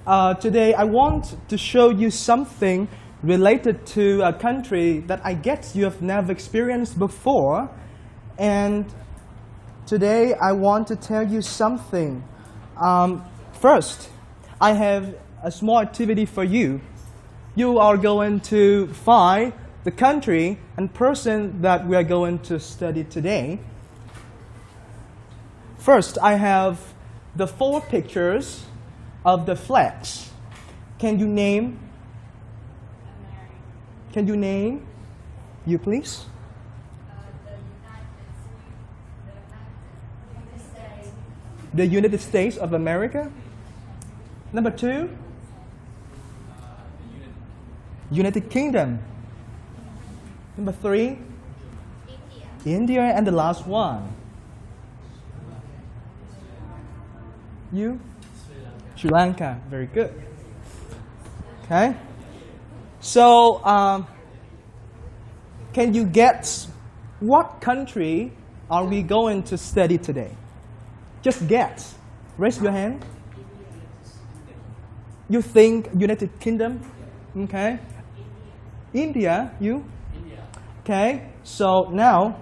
Today I want to show you something related to a country that I guess you have never experienced before. And today I want to tell you something. First, I have a small activity for you. You are going to find the country and person that we are going to study today. First, I have the 4 pictures of the flags. Can you name? Can you name? You please. The United States of America. Number 2. United Kingdom. Number 3. India. And the last one. You? Sri Lanka. Very good. Okay. So, can you guess what country are we going to study today? Just guess. Raise your hand. You think United Kingdom? Okay. India, you? India. Okay. So now,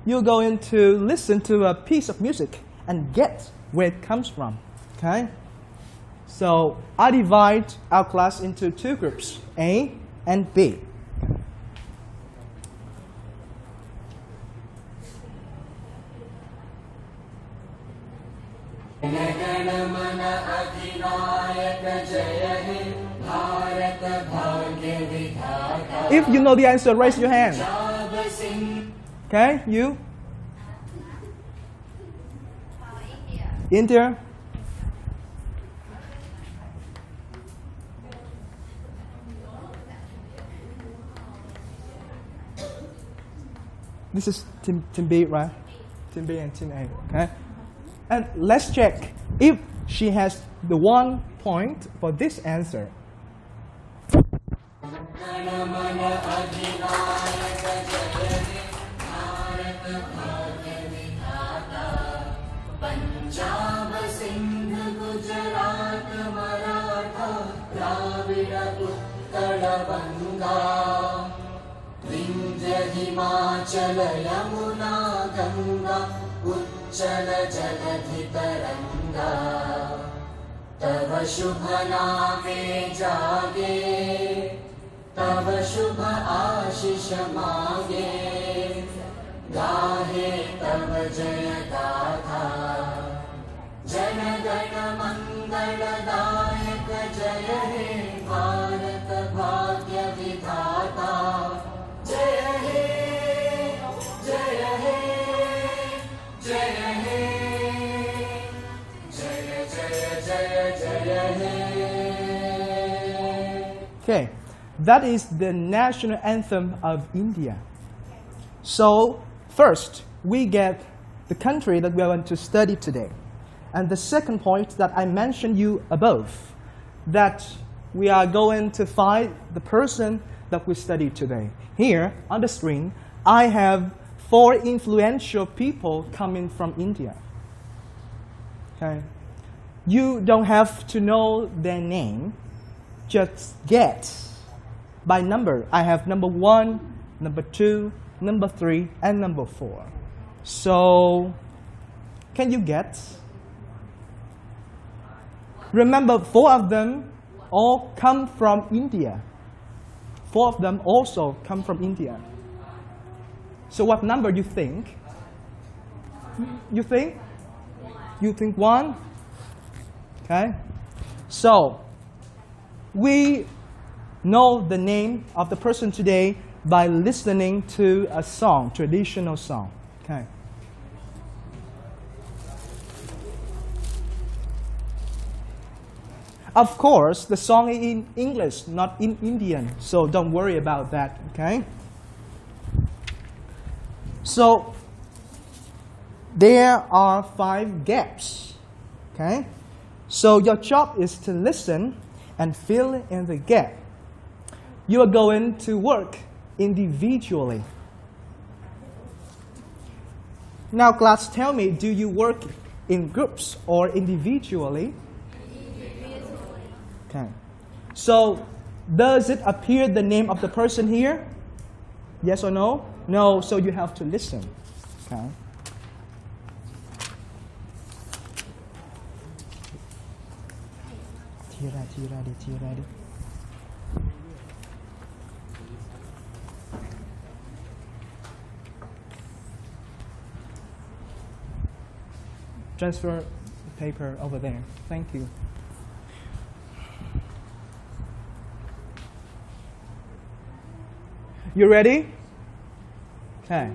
you're going to listen to a piece of music and get where it comes from. Okay? So I divide our class into 2 groups, A and B. If you know the answer, raise your hand. Okay, you? India. This is team B, right? Team B and team A, okay? And let's check if she has the 1 point for this answer. Himachal Yamuna Ganga उच्चल जलधि तरंगा तव शुभ नामे जागे तव शुभ आशीष मागे गाहे तव जय गाथा जन गण मंगल दायक जय हे भारत भाग्य विधाता जय हे जय हे जय हे जय जय जय जय हे. Okay, that is the national anthem of India. So first, we get the country that we are going to study today. And the second point that I mentioned you above, that we are going to find the person that we study today. Here on the screen, I have 4 influential people coming from India. Okay. You don't have to know their name, just guess by number. I have number 1, number 2, number 3, and number 4. So, can you guess? Remember, 4 of them all come from India. 4 of them also come from India. So what number do you think? You think? You think 1? Okay. So, we know the name of the person today by listening to a song, traditional song. Okay. Of course, the song is in English, not in Indian, so don't worry about that, okay? So, there are 5 gaps, okay? So, your job is to listen and fill in the gap. You are going to work individually. Now, class, tell me, do you work in groups or individually? Okay. So, does it appear the name of the person here? Yes or no? No, so you have to listen. Okay. Chia ra đi. Transfer the paper over there. Thank you. You ready? Okay.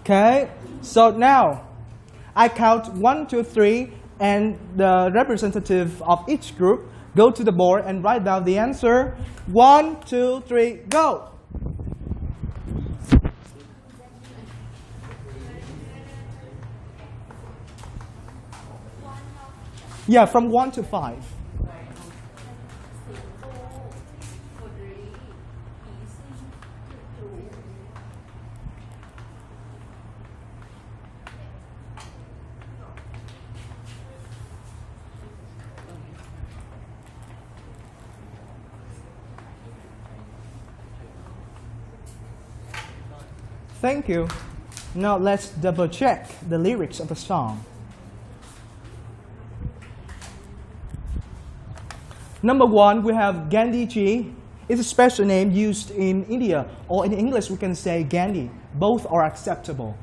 Okay, so now I count 1, 2, 3, and the representative of each group go to the board and write down the answer. 1, 2, 3, go! Yeah, from 1 to 5. Thank you. Now let's double check the lyrics of the song. Number 1, we have Gandhi Ji. It's a special name used in India, or in English we can say Gandhi. Both are acceptable.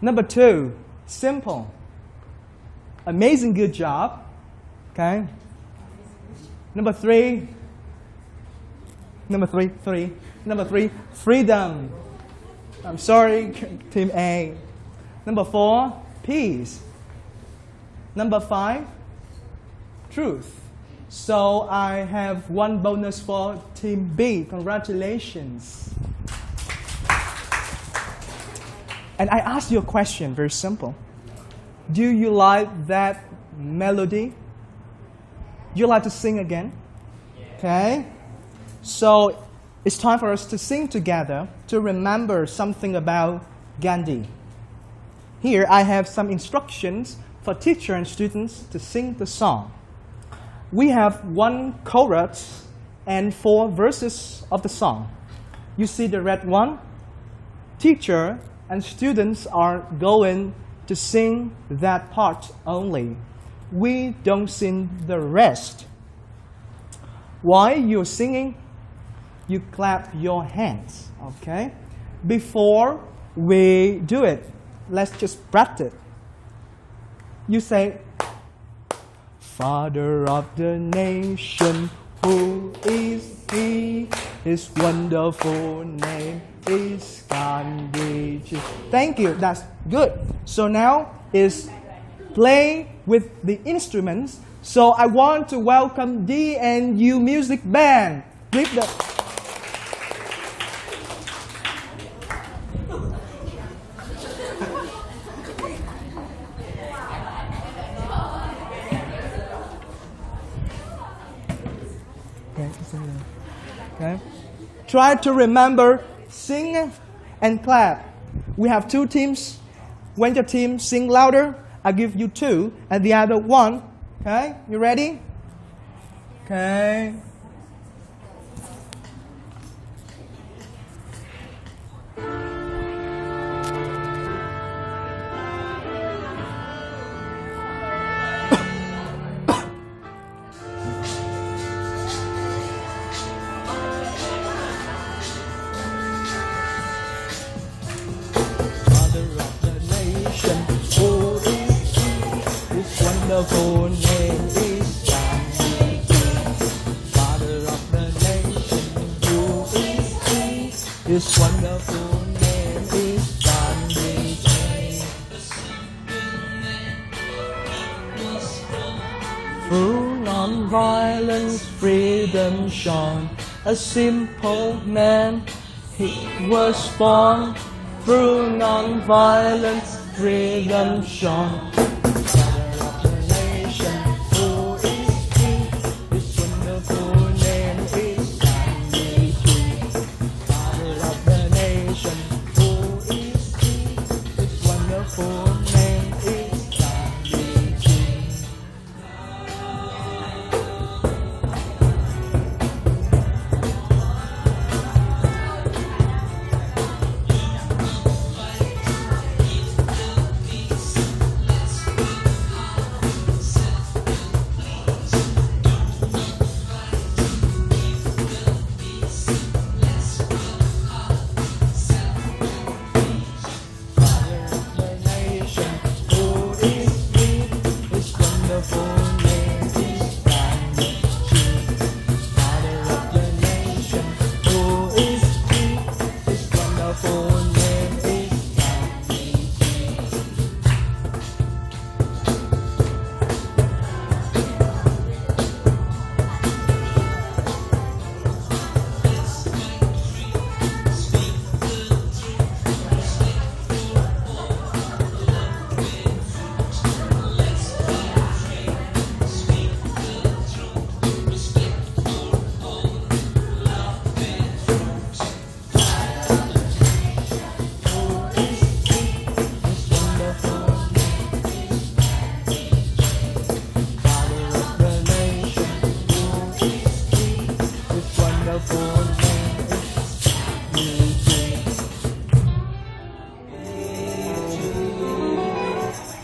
Number 2, simple. Amazing, good job. Okay. Number 3, freedom. I'm sorry, Team A. Number 4, peace. Number 5, truth. So I have 1 bonus for Team B. Congratulations. And I asked you a question, very simple. Do you like that melody? Do you like to sing again? Okay. So it's time for us to sing together to remember something about Gandhi. Here I have some instructions for teacher and students to sing the song. We have 1 chorus and 4 verses of the song. You see the red one? Teacher and students are going to sing that part only. We don't sing the rest. While you're singing, you clap your hands, okay? Before we do it, let's just practice. You say, Father of the nation, who is he? His wonderful name is Gandhi. Thank you, that's good. So now is play with the instruments. So I want to welcome DNU Music Band. Give the Okay. Try to remember, sing and clap. We have 2 teams. When the team sing louder, I give you 2 and the other 1. Okay, you ready? Okay. Wonderful name is Gandhi. Father of the nation, who is he? His wonderful name is Gandhi. Through non-violence, freedom shone. A simple man, he was born. Through non-violence, freedom shone.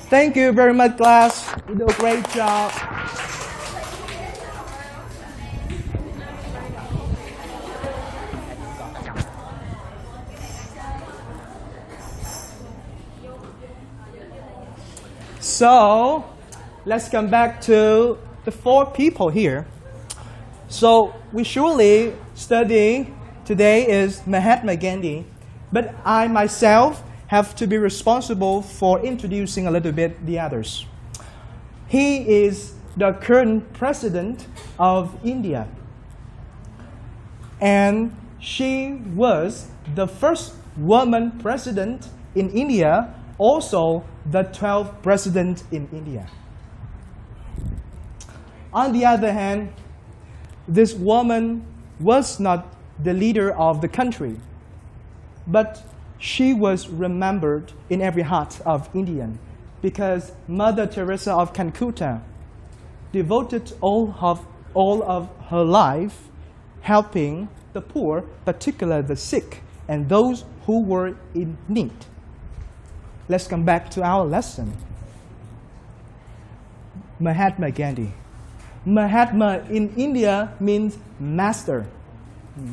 Thank you very much, class. You do a great job. So, let's come back to the 4 people here. So, we surely study today is Mahatma Gandhi, but I myself have to be responsible for introducing a little bit the others. He is the current president of India. And she was the first woman president in India, also the 12th president in India. On the other hand, this woman was not the leader of the country. But she was remembered in every heart of Indian because Mother Teresa of Calcutta devoted all of her life helping the poor, particularly the sick and those who were in need. Let's come back to our lesson. Mahatma Gandhi. Mahatma in India means master.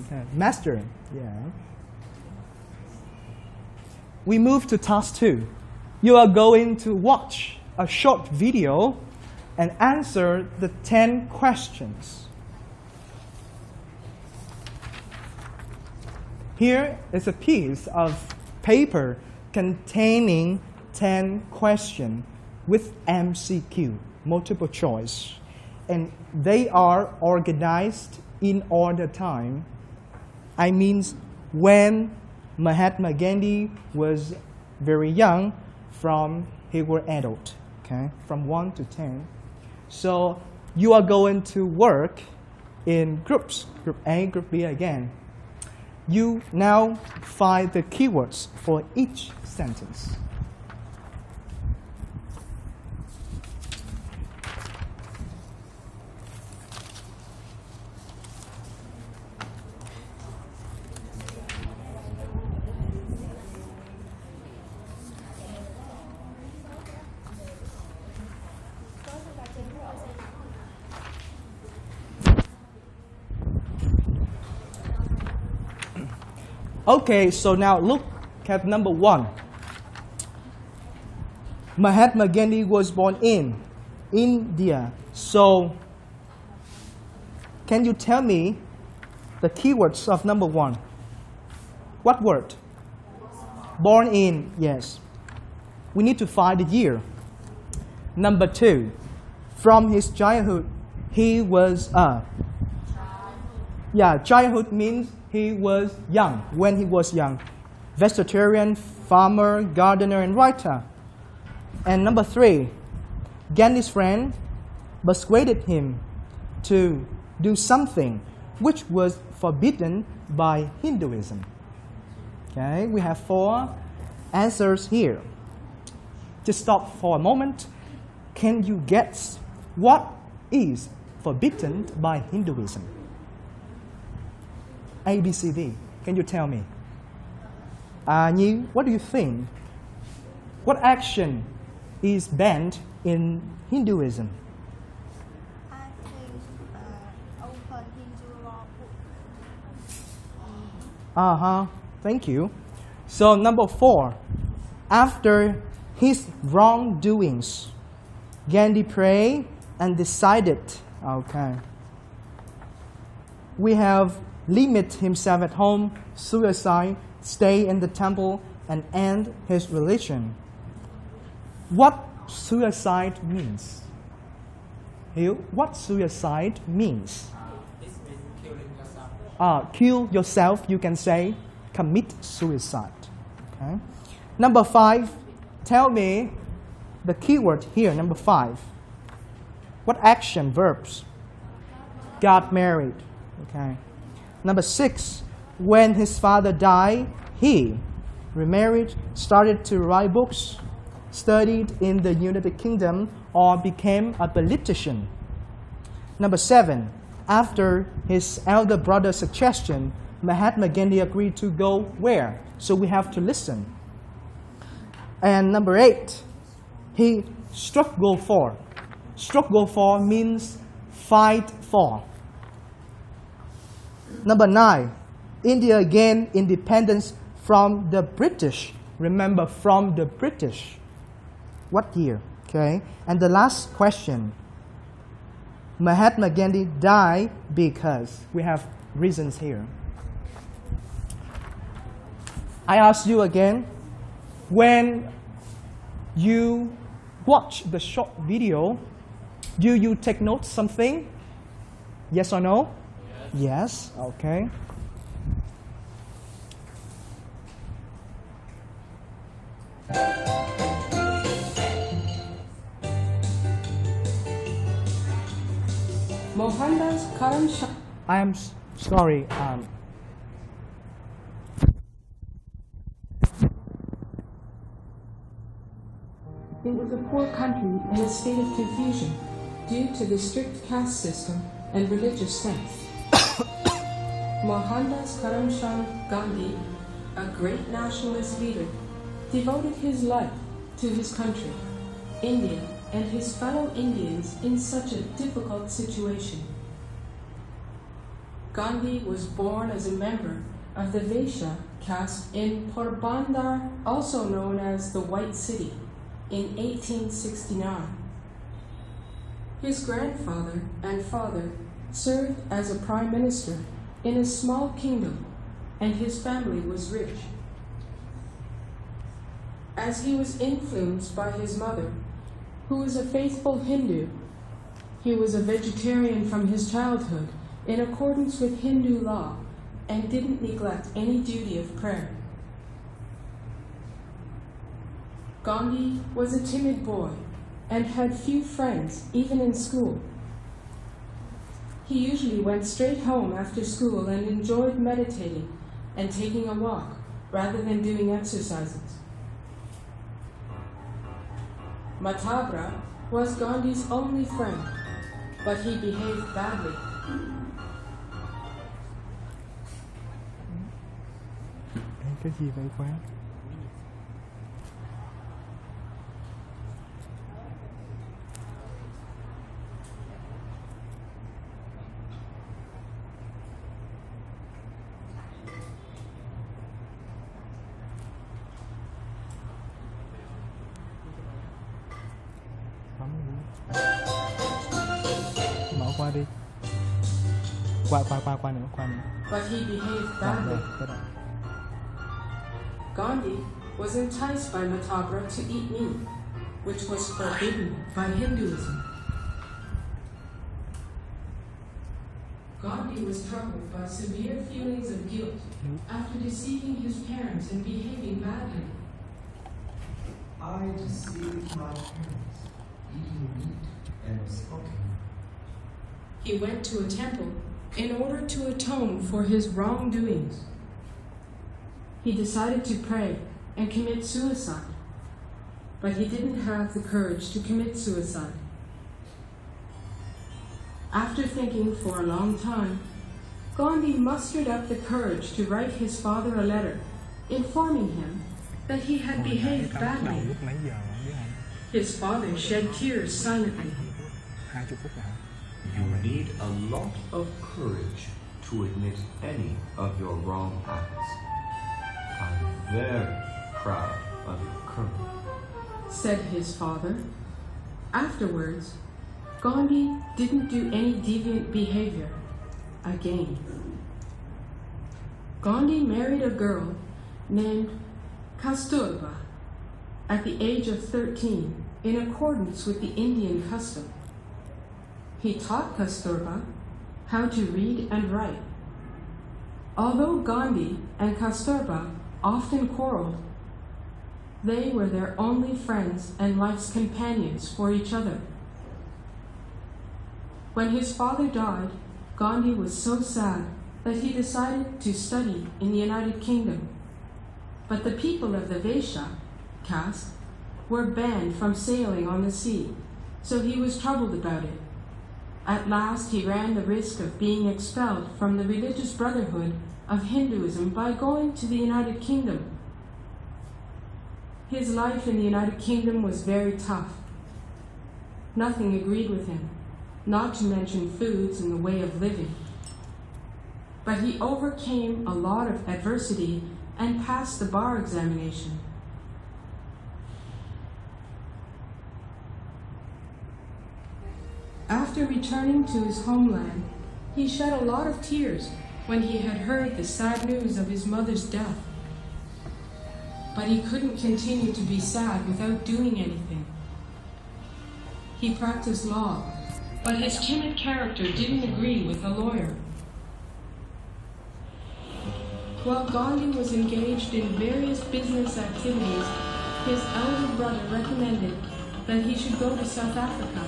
Okay. Master, yeah. We move to task 2. You are going to watch a short video and answer the 10 questions. Here is a piece of paper containing 10 questions with MCQ, multiple choice. And they are organized in order time. I mean, when Mahatma Gandhi was very young from he was adult, okay, from 1 to 10. So you are going to work in groups, group A, group B again. You now find the keywords for each sentence. Okay, so now look at number 1. Mahatma Gandhi was born in India. So, can you tell me the keywords of number 1? What word? Born in, yes. We need to find the year. Number 2, from his childhood, he was childhood means he was young, when he was young. Vegetarian, farmer, gardener, and writer. And number 3, Gandhi's friend persuaded him to do something which was forbidden by Hinduism. Okay, we have 4 answers here. Just stop for a moment. Can you guess what is forbidden by Hinduism? A, B, C, D. Can you tell me? Nhi, what do you think? What action is banned in Hinduism? I think open Hindu law book. Thank you. So number 4, after his wrongdoings, Gandhi prayed and decided, okay, we have limit himself at home, suicide, stay in the temple, and end his religion. What suicide means? Hiếu, what suicide means? This means killing yourself. Kill yourself, you can say, commit suicide. Okay. Number 5, tell me the keyword here, number 5. What action, verbs? Got married. Okay. Number 6, when his father died, he remarried, started to write books, studied in the United Kingdom, or became a politician. Number 7, after his elder brother's suggestion, Mahatma Gandhi agreed to go where? So we have to listen. And number 8, he struck goal for. Struck goal for means fight for. Number 9, India gained independence from the British. Remember, from the British. What year? Okay. And the last question, Mahatma Gandhi died because we have reasons here. I ask you again, when you watch the short video, do you take note something? Yes or no? Yes. Okay. Mohandas current I am sorry. It was a poor country in a state of confusion due to the strict caste system and religious sects. Mohandas Karamchand Gandhi, a great nationalist leader, devoted his life to his country, India, and his fellow Indians in such a difficult situation. Gandhi was born as a member of the Vaishya caste in Porbandar, also known as the White City, in 1869. His grandfather and father served as a prime minister in a small kingdom, and his family was rich. As he was influenced by his mother, who was a faithful Hindu, he was a vegetarian from his childhood in accordance with Hindu law and didn't neglect any duty of prayer. Gandhi was a timid boy and had few friends, even in school. He usually went straight home after school and enjoyed meditating and taking a walk rather than doing exercises. Matabra was Gandhi's only friend, but he behaved badly. Cái gì vậy quá? Mở qua đi. Qua nữa. But he behaved badly. Gandhi was enticed by Matabra to eat meat, which was forbidden by Hinduism. Gandhi was troubled by severe feelings of guilt after deceiving his parents and behaving badly. I deceived my parents, eating meat and smoking. He went to a temple in order to atone for his wrongdoings. He decided to pray and commit suicide, but he didn't have the courage to commit suicide. After thinking for a long time, Gandhi mustered up the courage to write his father a letter informing him that he had behaved badly. His father shed tears silently. You need a lot of courage to admit any of your wrong acts. I'm very proud of your courage, said his father. Afterwards, Gandhi didn't do any deviant behavior again. Gandhi married a girl named Kasturba at the age of 13 in accordance with the Indian custom. He taught Kasturba how to read and write. Although Gandhi and Kasturba often quarreled, they were their only friends and life's companions for each other. When his father died, Gandhi was so sad that he decided to study in the United Kingdom. But the people of the Vaishya caste were banned from sailing on the sea, so he was troubled about it. At last, he ran the risk of being expelled from the religious brotherhood of Hinduism by going to the United Kingdom. His life in the United Kingdom was very tough. Nothing agreed with him, not to mention foods and the way of living. But he overcame a lot of adversity and passed the bar examination. After returning to his homeland, he shed a lot of tears when he had heard the sad news of his mother's death. But he couldn't continue to be sad without doing anything. He practiced law, but his timid character didn't agree with a lawyer. While Gandhi was engaged in various business activities, his elder brother recommended that he should go to South Africa.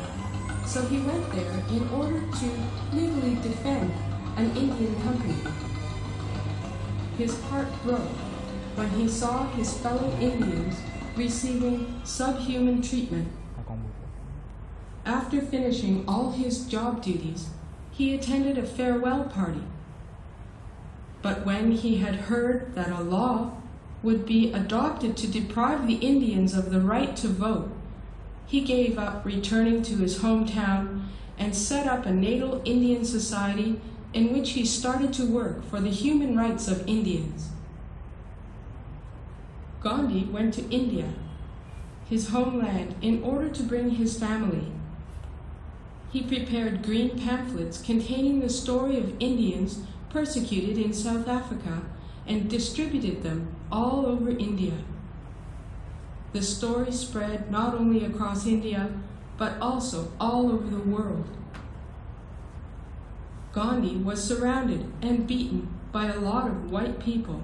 So he went there in order to legally defend an Indian company. His heart broke when he saw his fellow Indians receiving subhuman treatment. After finishing all his job duties, he attended a farewell party. But when he had heard that a law would be adopted to deprive the Indians of the right to vote, he gave up returning to his hometown and set up a natal Indian society in which he started to work for the human rights of Indians. Gandhi went to India, his homeland, in order to bring his family. He prepared green pamphlets containing the story of Indians persecuted in South Africa and distributed them all over India. The story spread not only across India, but also all over the world. Gandhi was surrounded and beaten by a lot of white people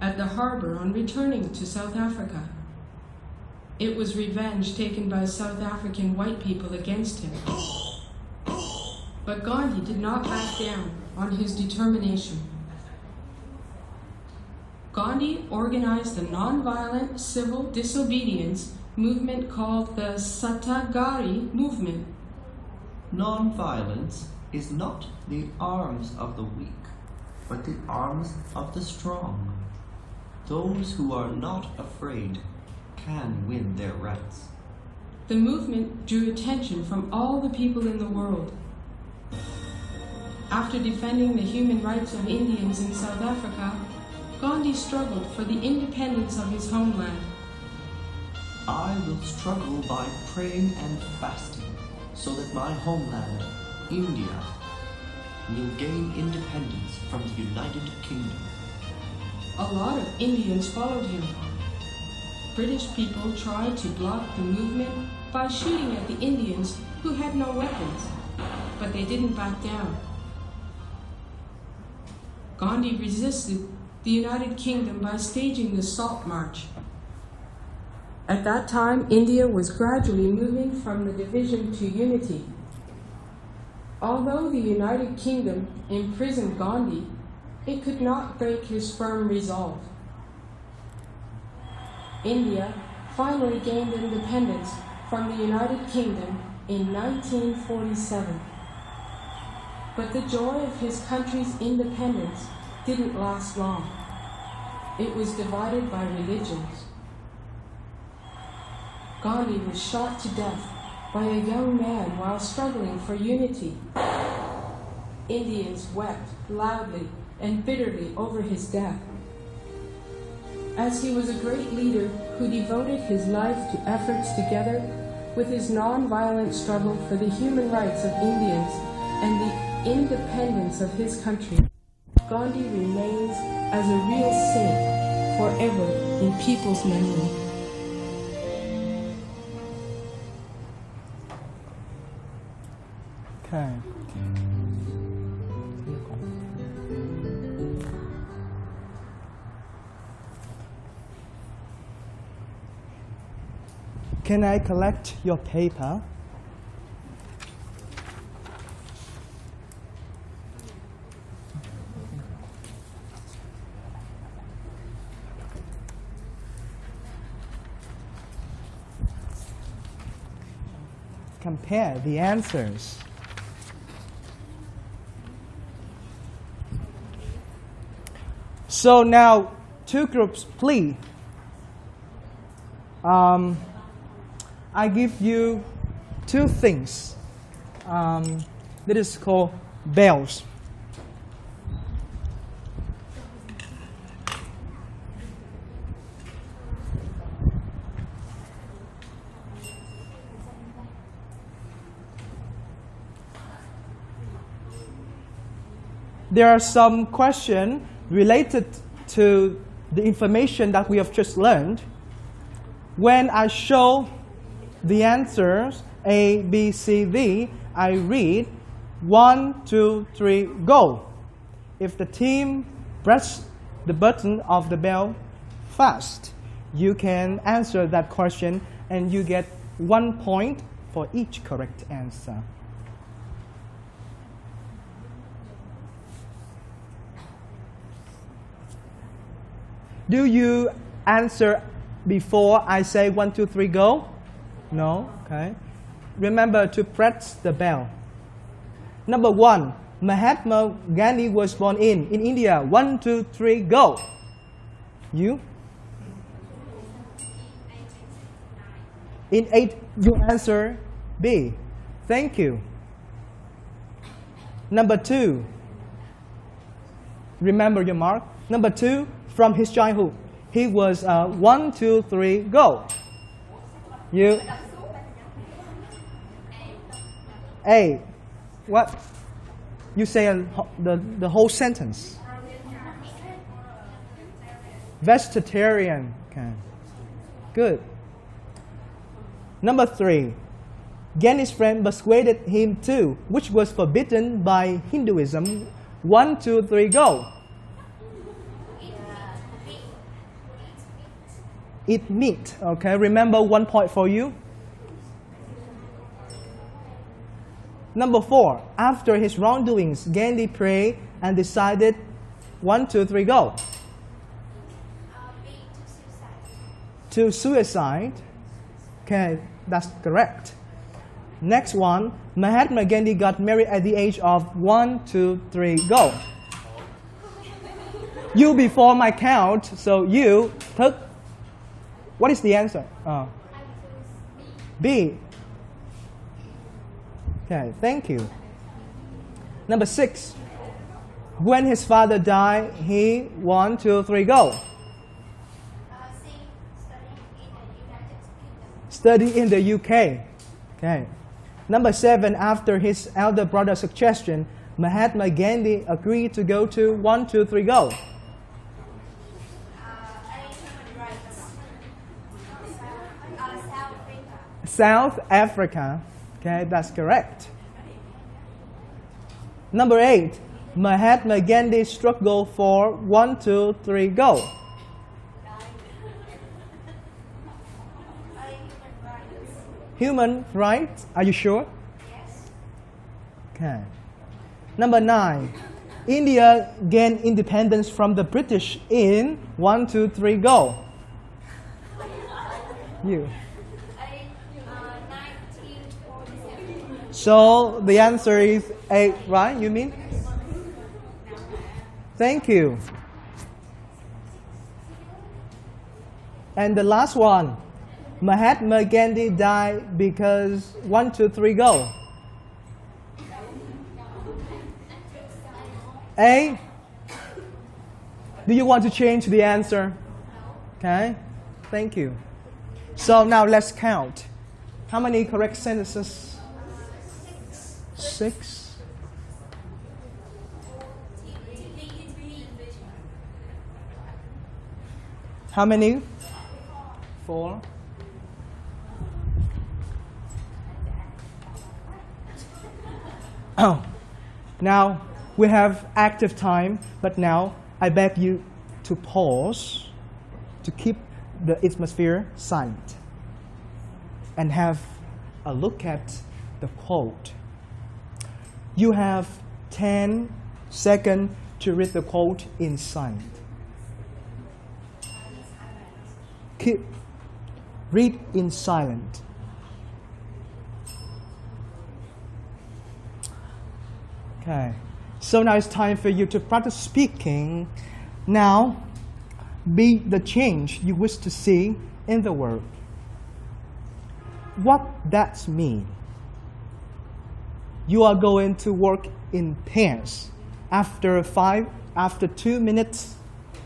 at the harbor on returning to South Africa. It was revenge taken by South African white people against him. But Gandhi did not back down on his determination. Gandhi organized a non-violent civil disobedience movement called the Satagari movement. Non-violence is not the arms of the weak, but the arms of the strong. Those who are not afraid can win their rights. The movement drew attention from all the people in the world. After defending the human rights of Indians in South Africa, Gandhi struggled for the independence of his homeland. I will struggle by praying and fasting so that my homeland, India, will gain independence from the United Kingdom. A lot of Indians followed him. British people tried to block the movement by shooting at the Indians who had no weapons, but they didn't back down. Gandhi resisted the United Kingdom by staging the Salt March. At that time, India was gradually moving from the division to unity. Although the United Kingdom imprisoned Gandhi, it could not break his firm resolve. India finally gained independence from the United Kingdom in 1947. But the joy of his country's independence didn't last long. It was divided by religions. Gandhi was shot to death by a young man while struggling for unity. Indians wept loudly and bitterly over his death. As he was a great leader who devoted his life to efforts together with his non-violent struggle for the human rights of Indians and the independence of his country, Gandhi remains as a real saint forever in people's memory. Okay. Can I collect your paper? Compare the answers. So now, two groups, please. I give you two things. That is called bells. There are some questions related to the information that we have just learned. When I show the answers A, B, C, D, I read 1, 2, 3, go. If the team press the button of the bell fast, you can answer that question and you get 1 point for each correct answer. Do you answer before I say 1, 2, 3, go? No? Okay. Remember to press the bell. Number 1, Mahatma Gandhi was born in India. 1, 2, 3, go. You? In 8, you answer B. Thank you. Number 2, remember your mark. Number 2, from his childhood, he was 1, 2, 3, go. You? A. What? You say the whole sentence. Vegetarian. Okay. Good. Number 3. Gandhi's friend persuaded him to, which was forbidden by Hinduism. 1, 2, 3, go. Eat meat. Okay, remember 1 point for you. Number 4, after his wrongdoings, Gandhi prayed and decided, 1, 2, 3, go. To suicide. Okay, that's correct. Next one, Mahatma Gandhi got married at the age of 1, 2, 3, go. You before my count, so you took. What is the answer? B. Okay, thank you. Number 6, when his father died, he 1, 2, 3, go. Study in the UK. Okay. Number 7, after his elder brother's suggestion, Mahatma Gandhi agreed to go to 1, 2, 3, go. South Africa. Okay, that's correct. Number 8, Mahatma Gandhi struggled for 1, 2, 3, go. Human rights. Are you sure? Yes. Okay. Number 9, India gained independence from the British in 1, 2, 3, go. You. So the answer is A, right? You mean? Thank you. And the last one, Mahatma Gandhi died because 1, 2, 3, go. A. Do you want to change the answer? Okay. Thank you. So now let's count. How many correct sentences? 6. How many? 4. Oh, now we have active time, but now I beg you to pause, to keep the atmosphere silent, and have a look at the quote. You have 10 seconds to read the quote in silence. Read in silence. Okay, so now it's time for you to practice speaking. Now, be the change you wish to see in the world. What does mean? You are going to work in pairs. After 2 minutes,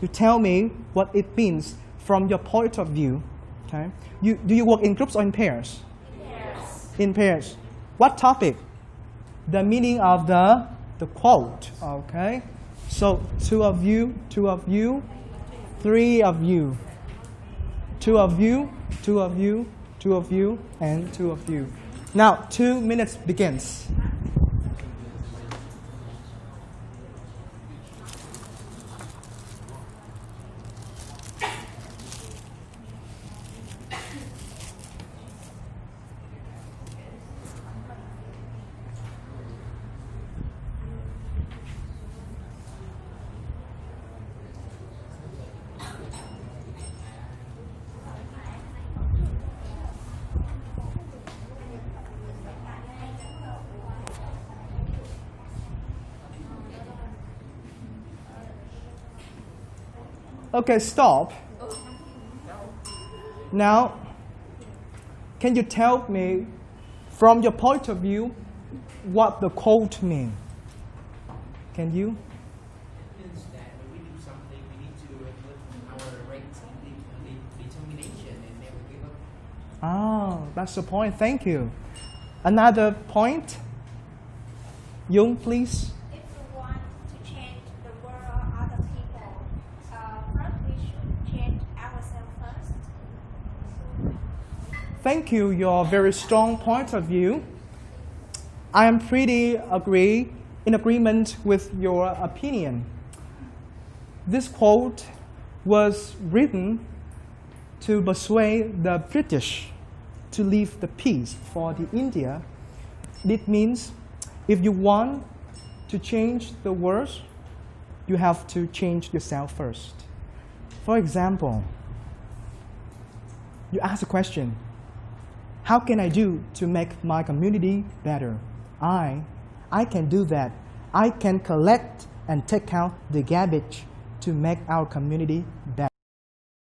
you tell me what it means from your point of view. Okay? Do you work in groups or in pairs? In pairs. In pairs. What topic? The meaning of the quote. Okay? So 2 of you, 2 of you, 3 of you. 2 of you, 2 of you, 2 of you, and 2 of you. Now 2 minutes begins. Okay, stop. Now, can you tell me, from your point of view, what the quote means? Can you? It means that when we do something, we need to do it with our right determination and never give up. Ah, that's the point. Thank you. Another point? Jung, please. If we want to change the world or other people, first we should change ourselves first. Thank you, your very strong point of view. I am pretty in agreement with your opinion. This quote was written to persuade the British to leave the peace for the India. It means if you want to change the world, you have to change yourself first. For example, you ask a question, how can I do to make my community better? I can do that. I can collect and take out the garbage to make our community better.